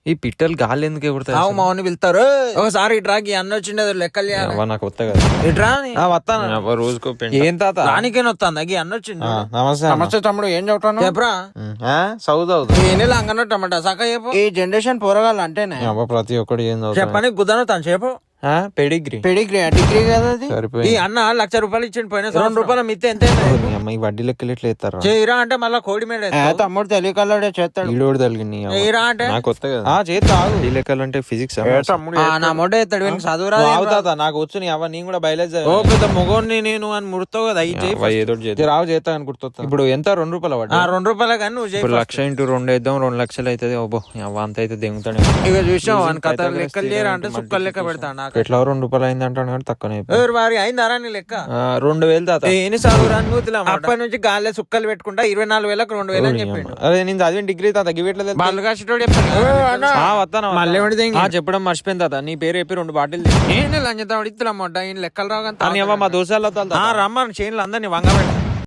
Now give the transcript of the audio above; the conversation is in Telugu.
ఈ పిట్టలు గాలి ఎందుకు ఎగురుతాయి మామని పిలుతారు ఒకసారి ఇట్రాకి అన్న వచ్చిండదు లెక్కలు చేయాలి. నాకు కొత్త కదా ఇట్రా వస్తాను రోజుకో ఏం తాత రానికేనా వస్తాను అగి అన్న వచ్చిండు. నమస్తే నమస్తే తమ్ముడు ఏం చదువుతాను చెప్పరా చదువుతావు ఏ నెల అంగన టమాటా సక్క చెప్పు. ఈ జనరేషన్ పోరగాళ్ళు అంటేనే ప్రతి ఒక్కటి ఏం చదువుతావు చెప్పని గుద్దను తను చెప్పు. పెడిగ్రీ డిగ్రీ కదా అది. సరిపోయి ఈ అన్న ₹1,00,000 ఇచ్చిండు పోయిన ₹2 మిత్తే ఎంత అమ్మాయి వడ్డీ లెక్కలు ఎట్లా ఎత్తారా చేయరా అంటే మళ్ళీ కోడి మీద తమ్ముడు తెలియకల్లాడే చేస్తాడు ఈడోడు తగిలింది చేయరా అంటే నాకు కొత్త కదా చేస్తా ఈ లెక్కలు అంటే ఫిజిక్స్ నా మొడ్డ ఎత్తాడు వీనికి చదువురా అవుతా నాకు వచ్చు నీ అవ్వ నేను కూడా బయలుదేరి ఓ పెద్ద మొగోని నేను అని ముడతావు కదా ఏదో రావు చేస్తా అని గుర్తొస్తా ఇప్పుడు ఎంత ₹2 పడ్డా ₹2 కానీ నువ్వు ఇప్పుడు 1,00,000 × 2 వేద్దాం 2,00,000 అవుతుంది ఓబో అవ్వ అంత అయితే దిగుతాడు ఇక చూసావు అని కథ లెక్కలు చేయరా అంటే సుక్కలు లెక్క పెడతాడు నాకు ఎట్లా ₹2 అయింది అంటాను కానీ తక్కువనే వారి అయిందారా నీ లెక్క 2,000 తాత ఎన్ని చదువురా నూతులు అప్పటి నుంచి గాల్లో సుక్కలు పెట్టుకుంటా 24,000కు 2,000 అని చెప్పిండు. అదే నేను చదివిన డిగ్రీ తాత గివెట్లేదు బాలు కాసేటోడు చెప్తాను మళ్ళీ చెప్పడం మర్చిపోయింది తాత నీ పేరు చెప్పి 2 బాటిల్ నేను లంచం ఇస్తున్నమాట ఈయన లెక్కలు రావు మా దోసాలు రమ్మని చేయను అందరినీ వంగబెట్టి